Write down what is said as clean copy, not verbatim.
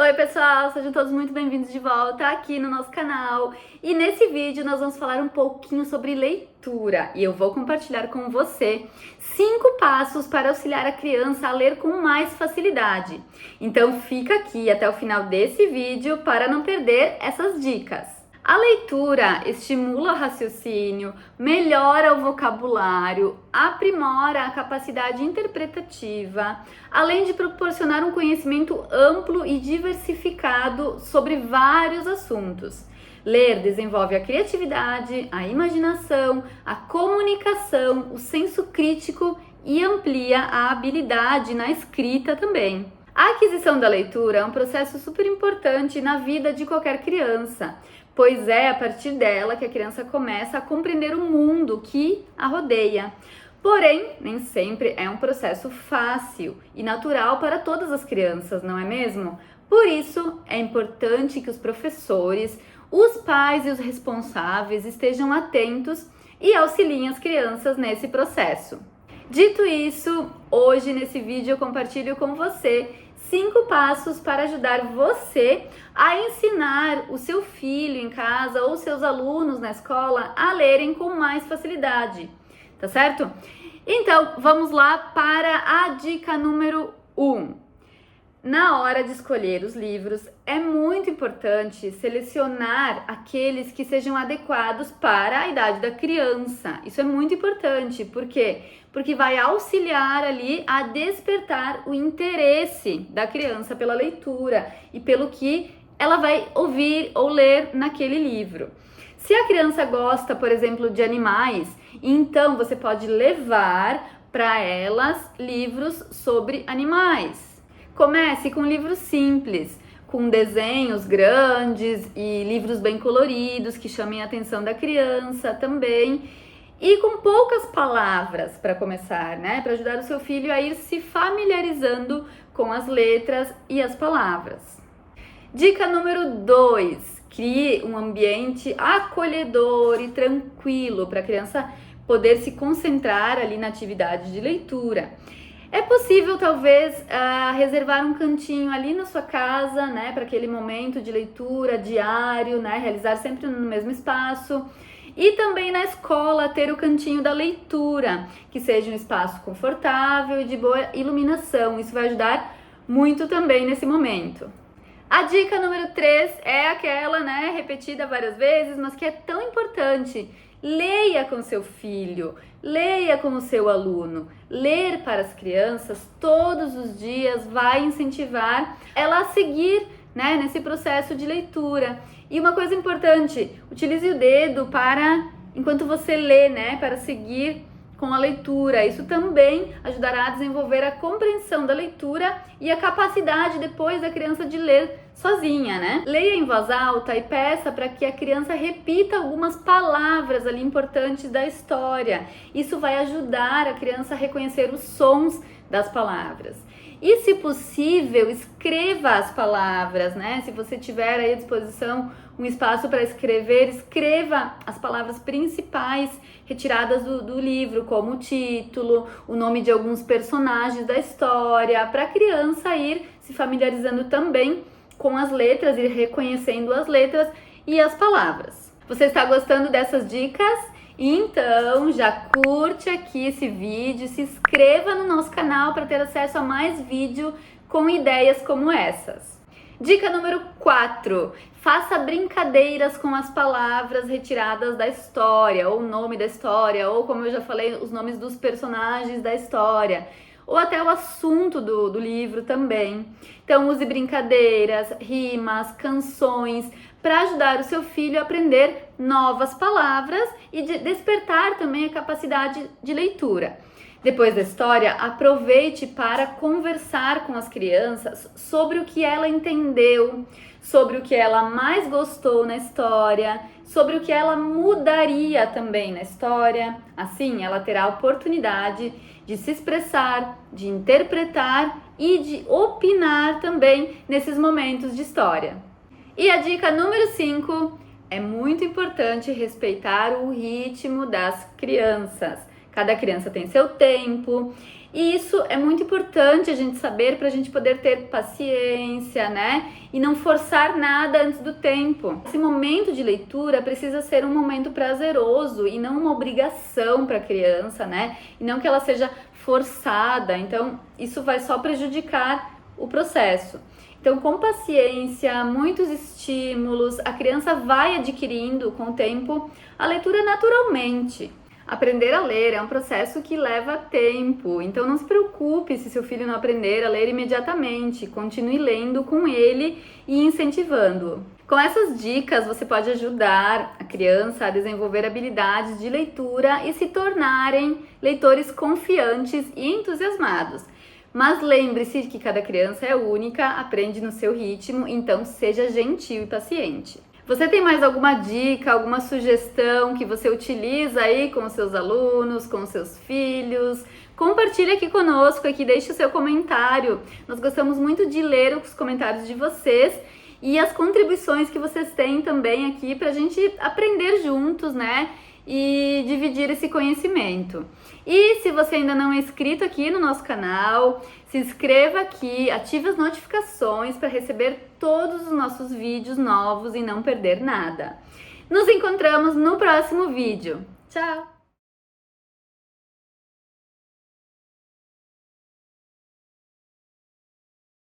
Oi pessoal, sejam todos muito bem-vindos de volta aqui no nosso canal. E nesse vídeo nós vamos falar um pouquinho sobre leitura e eu vou compartilhar com você 5 passos para auxiliar a criança a ler com mais facilidade. Então fica aqui até o final desse vídeo para não perder essas dicas. A leitura estimula o raciocínio, melhora o vocabulário, aprimora a capacidade interpretativa, além de proporcionar um conhecimento amplo e diversificado sobre vários assuntos. Ler desenvolve a criatividade, a imaginação, a comunicação, o senso crítico e amplia a habilidade na escrita também. A aquisição da leitura é um processo super importante na vida de qualquer criança, pois é a partir dela que a criança começa a compreender o mundo que a rodeia. Porém, nem sempre é um processo fácil e natural para todas as crianças, não é mesmo? Por isso, é importante que os professores, os pais e os responsáveis estejam atentos e auxiliem as crianças nesse processo. Dito isso, hoje nesse vídeo eu compartilho com você 5 passos para ajudar você a ensinar o seu filho em casa ou seus alunos na escola a lerem com mais facilidade, tá certo? Então, vamos lá para a dica número 1. Na hora de escolher os livros, é muito importante selecionar aqueles que sejam adequados para a idade da criança. Isso é muito importante, por quê? Porque vai auxiliar ali a despertar o interesse da criança pela leitura e pelo que ela vai ouvir ou ler naquele livro. Se a criança gosta, por exemplo, de animais, então você pode levar para elas livros sobre animais. Comece com livros simples, com desenhos grandes e livros bem coloridos que chamem a atenção da criança também. E com poucas palavras para começar, né? Para ajudar o seu filho a ir se familiarizando com as letras e as palavras. Dica número 2. Crie um ambiente acolhedor e tranquilo para a criança poder se concentrar ali na atividade de leitura. É possível, talvez, reservar um cantinho ali na sua casa, né, para aquele momento de leitura diário, né, realizar sempre no mesmo espaço. E também na escola ter o cantinho da leitura, que seja um espaço confortável e de boa iluminação. Isso vai ajudar muito também nesse momento. A dica número 3 é aquela, né, repetida várias vezes, mas que é tão importante. Leia com seu filho, leia com o seu aluno. Ler para as crianças todos os dias vai incentivar ela a seguir, né, nesse processo de leitura. E uma coisa importante, utilize o dedo enquanto você lê, né, para seguir com a leitura. Isso também ajudará a desenvolver a compreensão da leitura e a capacidade depois da criança de ler sozinha, né? Leia em voz alta e peça para que a criança repita algumas palavras ali importantes da história. Isso vai ajudar a criança a reconhecer os sons das palavras. E, se possível, escreva as palavras, né? Se você tiver aí à disposição um espaço para escrever, escreva as palavras principais retiradas do livro, como o título, o nome de alguns personagens da história, para a criança ir se familiarizando também com as letras, ir reconhecendo as letras e as palavras. Você está gostando dessas dicas? Então já curte aqui esse vídeo, se inscreva no nosso canal para ter acesso a mais vídeo com ideias como essas. Dica número 4. Faça brincadeiras com as palavras retiradas da história, ou o nome da história, ou, como eu já falei, os nomes dos personagens da história, ou até o assunto do livro também. Então use brincadeiras, rimas, canções, para ajudar o seu filho a aprender novas palavras e despertar também a capacidade de leitura. Depois da história, aproveite para conversar com as crianças sobre o que ela entendeu, sobre o que ela mais gostou na história, sobre o que ela mudaria também na história. Assim, ela terá a oportunidade de se expressar, de interpretar e de opinar também nesses momentos de história. E a dica número 5, é muito importante respeitar o ritmo das crianças. Cada criança tem seu tempo E isso é muito importante a gente saber para a gente poder ter paciência, né? E não forçar nada antes do tempo. Esse momento de leitura precisa ser um momento prazeroso e não uma obrigação para a criança, né? E não que ela seja forçada. Então, isso vai só prejudicar o processo. Então, com paciência, muitos estímulos, a criança vai adquirindo com o tempo a leitura naturalmente. Aprender a ler é um processo que leva tempo, então não se preocupe se seu filho não aprender a ler imediatamente, continue lendo com ele e incentivando-o. Com essas dicas, você pode ajudar a criança a desenvolver habilidades de leitura e se tornarem leitores confiantes e entusiasmados. Mas lembre-se que cada criança é única, aprende no seu ritmo, então seja gentil e paciente. Você tem mais alguma dica, alguma sugestão que você utiliza aí com os seus alunos, com os seus filhos? Compartilhe aqui conosco, deixe o seu comentário. Nós gostamos muito de ler os comentários de vocês e as contribuições que vocês têm também aqui para a gente aprender juntos, né? E dividir esse conhecimento. E se você ainda não é inscrito aqui no nosso canal, se inscreva aqui, ative as notificações para receber todos os nossos vídeos novos e não perder nada. Nos encontramos no próximo vídeo. Tchau!